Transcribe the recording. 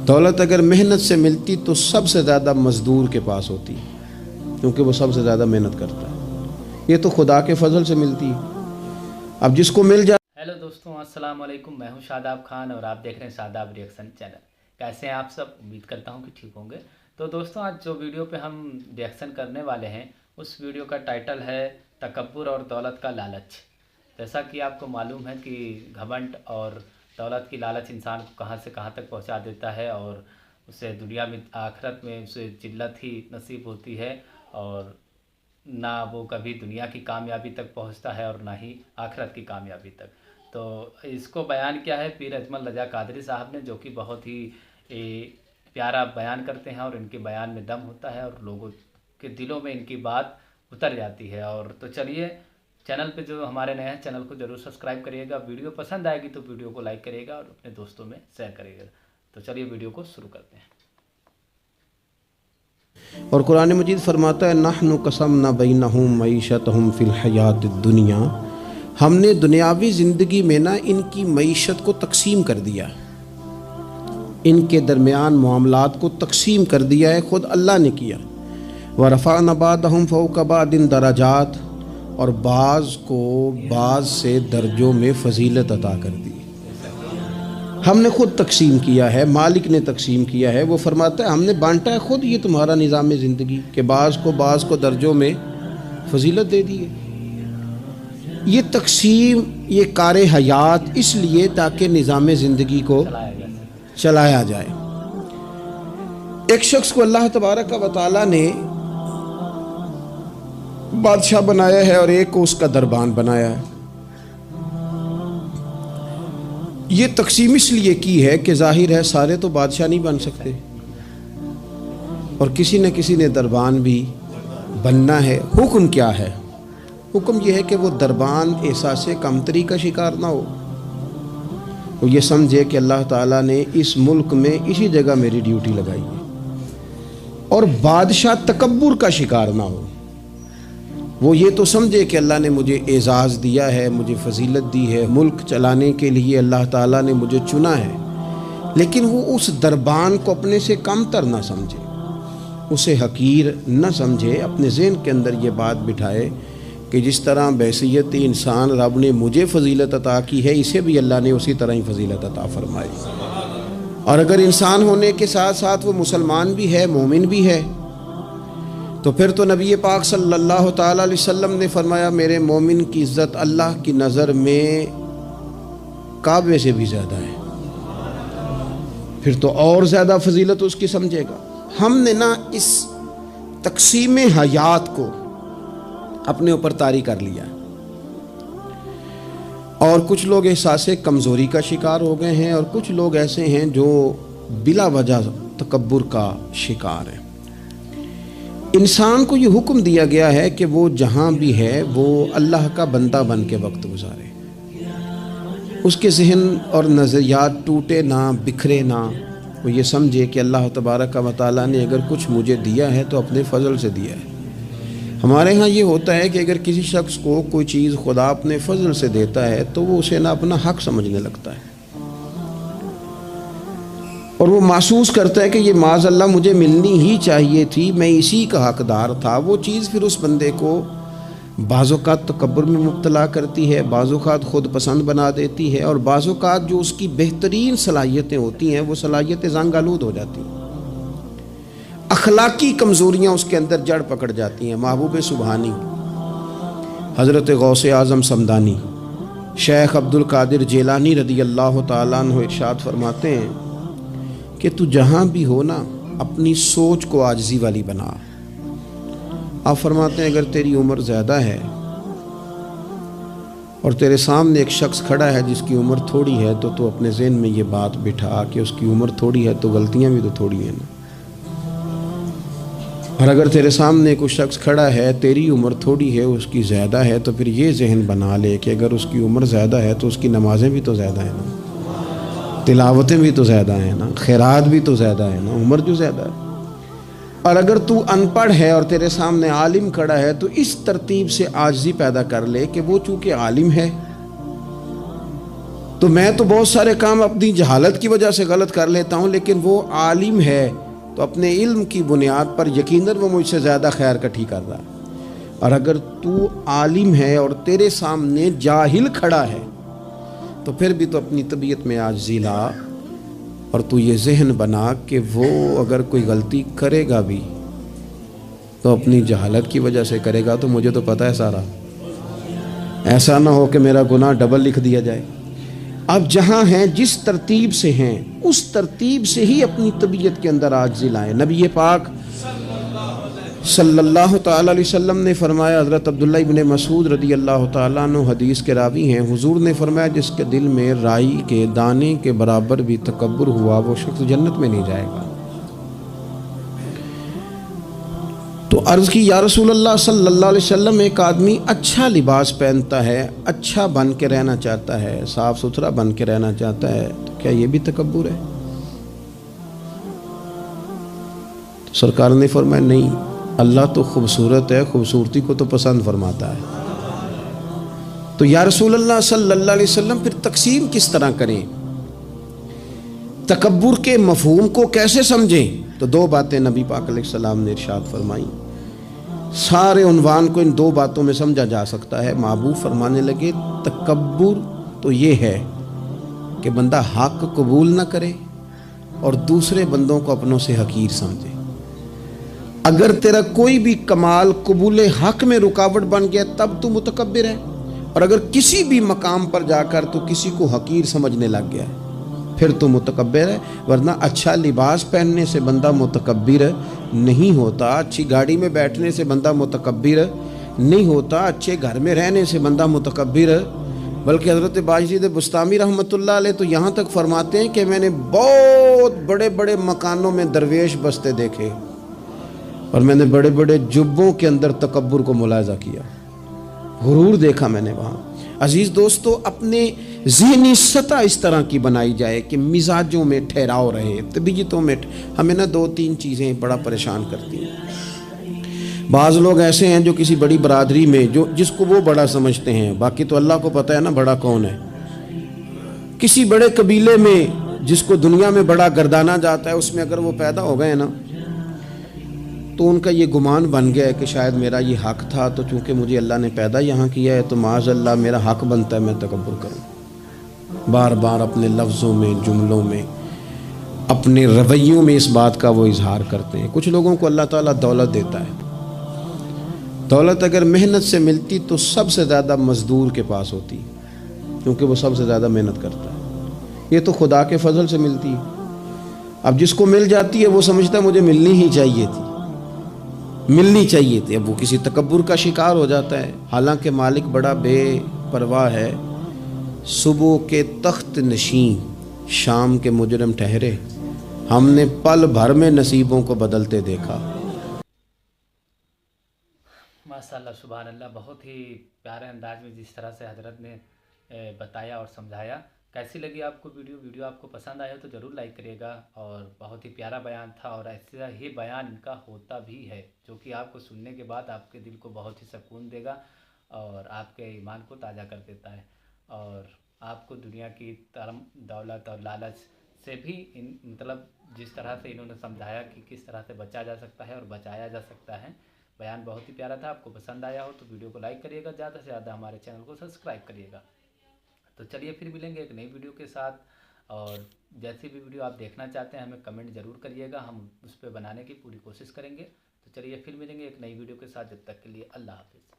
دولت اگر محنت سے ملتی تو سب سے زیادہ مزدور کے پاس ہوتی، کیونکہ وہ سب سے زیادہ محنت کرتا ہے۔ یہ تو خدا کے فضل سے ملتی ہے، اب جس کو مل جائے۔ ہیلو دوستوں، السلام علیکم، میں ہوں شاداب خان اور آپ دیکھ رہے ہیں شاداب ریئیکشن چینل۔ کیسے ہیں آپ سب؟ امید کرتا ہوں کہ ٹھیک ہوں گے۔ تو دوستوں، آج جو ویڈیو پہ ہم ریئیکشن کرنے والے ہیں اس ویڈیو کا ٹائٹل ہے تکبر اور دولت کا لالچ۔ جیسا کہ آپ کو معلوم ہے کہ گھمنڈ اور دولت کی لالچ انسان کو کہاں سے کہاں تک پہنچا دیتا ہے، اور اسے دنیا میں آخرت میں اسے ذلت ہی نصیب ہوتی ہے، اور نہ وہ کبھی دنیا کی کامیابی تک پہنچتا ہے اور نہ ہی آخرت کی کامیابی تک۔ تو اس کو بیان کیا ہے پیر اجمل رضا قادری صاحب نے، جو کہ بہت ہی پیارا بیان کرتے ہیں اور ان کے بیان میں دم ہوتا ہے اور لوگوں کے دلوں میں ان کی بات اتر جاتی ہے۔ اور تو چلیے، چینل پہ جو ہمارے نئے ہیں چینل کو ضرور سبسکرائب کریے گا، ویڈیو پسند آئے گی تو ویڈیو کو لائک کریے گا اور اپنے دوستوں میں شیئر کریے گا۔ تو چلیے ویڈیو کو شروع کرتے ہیں۔ اور قرآن مجید فرماتا ہے نحن قسمنا بینہم معیشتہم فی الحیات الدنیا، ہم نے دنیاوی زندگی میں ان کی معیشت کو تقسیم کر دیا، ان کے درمیان معاملات کو تقسیم کر دیا ہے، خود اللہ نے کیا۔ ورفعنا بعضہم فوق بعض درجات، اور بعض کو بعض سے درجوں میں فضیلت عطا کر دی۔ ہم نے خود تقسیم کیا ہے، مالک نے تقسیم کیا ہے۔ وہ فرماتا ہے ہم نے بانٹا ہے خود، یہ تمہارا نظام زندگی کہ بعض کو درجوں میں فضیلت دے دی ہے۔ یہ تقسیم، یہ کار حیات اس لیے تاکہ نظام زندگی کو چلایا جائے۔ ایک شخص کو اللہ تبارک و تعالیٰ نے بادشاہ بنایا ہے اور ایک کو اس کا دربان بنایا ہے۔ یہ تقسیم اس لیے کی ہے کہ ظاہر ہے سارے تو بادشاہ نہیں بن سکتے، اور کسی نہ کسی نے دربان بھی بننا ہے۔ حکم کیا ہے؟ حکم یہ ہے کہ وہ دربان احساس کمتری کا شکار نہ ہو، وہ یہ سمجھے کہ اللہ تعالیٰ نے اس ملک میں اسی جگہ میری ڈیوٹی لگائی ہے، اور بادشاہ تکبر کا شکار نہ ہو۔ وہ یہ تو سمجھے کہ اللہ نے مجھے اعزاز دیا ہے، مجھے فضیلت دی ہے، ملک چلانے کے لیے اللہ تعالیٰ نے مجھے چنا ہے، لیکن وہ اس دربان کو اپنے سے کم تر نہ سمجھے، اسے حقیر نہ سمجھے، اپنے ذہن کے اندر یہ بات بٹھائے کہ جس طرح بحیثیت انسان رب نے مجھے فضیلت عطا کی ہے، اسے بھی اللہ نے اسی طرح ہی فضیلت عطا فرمائی۔ اور اگر انسان ہونے کے ساتھ ساتھ وہ مسلمان بھی ہے، مومن بھی ہے، تو پھر تو نبی پاک صلی اللہ تعالیٰ علیہ وسلم نے فرمایا میرے مومن کی عزت اللہ کی نظر میں کعبے سے بھی زیادہ ہے، پھر تو اور زیادہ فضیلت اس کی سمجھے گا۔ ہم نے اس تقسیم حیات کو اپنے اوپر طاری کر لیا، اور کچھ لوگ احساس کمزوری کا شکار ہو گئے ہیں، اور کچھ لوگ ایسے ہیں جو بلا وجہ تکبر کا شکار ہیں۔ انسان کو یہ حکم دیا گیا ہے کہ وہ جہاں بھی ہے وہ اللہ کا بندہ بن کے وقت گزارے، اس کے ذہن اور نظریات ٹوٹے نہ، بکھرے نہ، وہ یہ سمجھے کہ اللہ تبارک و تعالیٰ نے اگر کچھ مجھے دیا ہے تو اپنے فضل سے دیا ہے۔ ہمارے ہاں یہ ہوتا ہے کہ اگر کسی شخص کو کوئی چیز خدا اپنے فضل سے دیتا ہے تو وہ اسے نہ اپنا حق سمجھنے لگتا ہے، اور وہ محسوس کرتا ہے کہ یہ معاذ اللہ مجھے ملنی ہی چاہیے تھی، میں اسی کا حقدار تھا۔ وہ چیز پھر اس بندے کو بعض اوقات تکبر میں مبتلا کرتی ہے، بعض اوقات خود پسند بنا دیتی ہے، اور بعض اوقات جو اس کی بہترین صلاحیتیں ہوتی ہیں وہ صلاحیتیں زنگ آلود ہو جاتی ہیں، اخلاقی کمزوریاں اس کے اندر جڑ پکڑ جاتی ہیں۔ محبوب سبحانی حضرت غوث اعظم صمدانی شیخ عبد القادر جیلانی رضی اللہ تعالیٰ عنہ ارشاد فرماتے ہیں کہ تو جہاں بھی ہو نا اپنی سوچ کو عاجزی والی بنا۔ آپ فرماتے ہیں اگر تیری عمر زیادہ ہے اور تیرے سامنے ایک شخص کھڑا ہے جس کی عمر تھوڑی ہے تو اپنے ذہن میں یہ بات بٹھا کہ اس کی عمر تھوڑی ہے تو غلطیاں بھی تو تھوڑی ہیں نا۔ اور اگر تیرے سامنے کوئی شخص کھڑا ہے تیری عمر تھوڑی ہے اس کی زیادہ ہے تو پھر یہ ذہن بنا لے کہ اگر اس کی عمر زیادہ ہے تو اس کی نمازیں بھی تو زیادہ ہیں نا، تلاوتیں بھی تو زیادہ ہیں نا، خیرات بھی تو زیادہ ہیں نا، عمر جو زیادہ ہے۔ اور اگر تو ان پڑھ ہے اور تیرے سامنے عالم کھڑا ہے تو اس ترتیب سے عاجزی پیدا کر لے کہ وہ چونکہ عالم ہے تو میں تو بہت سارے کام اپنی جہالت کی وجہ سے غلط کر لیتا ہوں، لیکن وہ عالم ہے تو اپنے علم کی بنیاد پر یقیناً وہ مجھ سے زیادہ خیر کٹھی کر رہا ہے۔ اور اگر تو عالم ہے اور تیرے سامنے جاہل کھڑا ہے تو پھر بھی تو اپنی طبیعت میں عاجزی لا، اور تو یہ ذہن بنا کہ وہ اگر کوئی غلطی کرے گا بھی تو اپنی جہالت کی وجہ سے کرے گا، تو مجھے تو پتہ ہے سارا، ایسا نہ ہو کہ میرا گناہ ڈبل لکھ دیا جائے۔ اب جہاں ہیں جس ترتیب سے ہیں اس ترتیب سے ہی اپنی طبیعت کے اندر عاجزی لائیں۔ نبی پاک صلی اللہ تعالیٰ علیہ وسلم نے فرمایا، حضرت عبداللہ ابن مسعود رضی اللہ تعالیٰ عنہ حدیث کے راوی ہیں، حضور نے فرمایا جس کے دل میں رائی کے دانے کے برابر بھی تکبر ہوا وہ شخص جنت میں نہیں جائے گا۔ تو عرض کی یا رسول اللہ صلی اللہ علیہ وسلم، ایک آدمی اچھا لباس پہنتا ہے، اچھا بن کے رہنا چاہتا ہے، صاف ستھرا بن کے رہنا چاہتا ہے، تو کیا یہ بھی تکبر ہے؟ تو سرکار نے فرمایا نہیں، اللہ تو خوبصورت ہے، خوبصورتی کو تو پسند فرماتا ہے۔ تو یا رسول اللہ صلی اللہ علیہ وسلم پھر تقسیم کس طرح کریں، تکبر کے مفہوم کو کیسے سمجھیں؟ تو دو باتیں نبی پاک علیہ السلام نے ارشاد فرمائیں۔ سارے عنوان کو ان دو باتوں میں سمجھا جا سکتا ہے۔ محبوب فرمانے لگے تکبر تو یہ ہے کہ بندہ حق قبول نہ کرے اور دوسرے بندوں کو اپنوں سے حقیر سمجھے۔ اگر تیرا کوئی بھی کمال قبول حق میں رکاوٹ بن گیا تب تو متکبر ہے، اور اگر کسی بھی مقام پر جا کر تو کسی کو حقیر سمجھنے لگ گیا ہے پھر تو متکبر ہے۔ ورنہ اچھا لباس پہننے سے بندہ متکبر نہیں ہوتا، اچھی گاڑی میں بیٹھنے سے بندہ متکبر نہیں ہوتا، اچھے گھر میں رہنے سے بندہ متکبر، بلکہ حضرت باجید بستامی رحمۃ اللہ علیہ تو یہاں تک فرماتے ہیں کہ میں نے بہت بڑے بڑے مکانوں میں درویش بستے دیکھے اور میں نے بڑے بڑے جبوں کے اندر تکبر کو ملاحظہ کیا، غرور دیکھا میں نے وہاں۔ عزیز دوستو، اپنے ذہنی سطح اس طرح کی بنائی جائے کہ مزاجوں میں ٹھہراؤ رہے، طبیعتوں میں۔ ہمیں نا دو تین چیزیں بڑا پریشان کرتی ہیں۔ بعض لوگ ایسے ہیں جو کسی بڑی برادری میں جس کو وہ بڑا سمجھتے ہیں، باقی تو اللہ کو پتہ ہے نا بڑا کون ہے۔ کسی بڑے قبیلے میں جس کو دنیا میں بڑا گردانا جاتا ہے، اس میں اگر وہ پیدا ہو گئے نا تو ان کا یہ گمان بن گیا ہے کہ شاید میرا یہ حق تھا، تو چونکہ مجھے اللہ نے پیدا یہاں کیا ہے تو معاذ اللہ میرا حق بنتا ہے میں تکبر کروں۔ بار بار اپنے لفظوں میں، جملوں میں، اپنے رویوں میں اس بات کا وہ اظہار کرتے ہیں۔ کچھ لوگوں کو اللہ تعالیٰ دولت دیتا ہے، دولت اگر محنت سے ملتی تو سب سے زیادہ مزدور کے پاس ہوتی، کیونکہ وہ سب سے زیادہ محنت کرتا ہے۔ یہ تو خدا کے فضل سے ملتی ہے۔ اب جس کو مل جاتی ہے وہ سمجھتا ہے مجھے ملنی ہی چاہیے تھی، ملنی چاہیے تھی، اب وہ کسی تکبر کا شکار ہو جاتا ہے۔ حالانکہ مالک بڑا بے پرواہ ہے، صبح کے تخت نشین شام کے مجرم ٹھہرے، ہم نے پل بھر میں نصیبوں کو بدلتے دیکھا۔ ماشاءاللہ، سبحان اللہ، بہت ہی پیارے انداز میں جس طرح سے حضرت نے بتایا اور سمجھایا۔ کیسی لگی آپ کو ویڈیو آپ کو پسند آیا تو ضرور لائک کریے گا، اور بہت ہی پیارا بیان تھا، اور ایسا ہی بیان ان کا ہوتا بھی ہے جو کہ آپ کو سننے کے بعد آپ کے دل کو بہت ہی سکون دے گا اور آپ کے ایمان کو تازہ کر دیتا ہے، اور آپ کو دنیا کی دولت اور لالچ سے بھی مطلب جس طرح سے انہوں نے سمجھایا کہ کس طرح سے بچا جا سکتا ہے اور بچایا جا سکتا ہے۔ بیان بہت ہی پیارا تھا۔ آپ کو پسند آیا ہو تو ویڈیو کو لائک کریے گا، زیادہ سے زیادہ ہمارے چینل کو سبسکرائب کریے گا۔ تو چلیے پھر ملیں گے ایک نئی ویڈیو کے ساتھ، اور جیسی بھی ویڈیو آپ دیکھنا چاہتے ہیں ہمیں کمنٹ ضرور کریے گا، ہم اس پہ بنانے کی پوری کوشش کریں گے۔ تو چلیے پھر ملیں گے ایک نئی ویڈیو کے ساتھ، جب تک کے لیے اللہ حافظ۔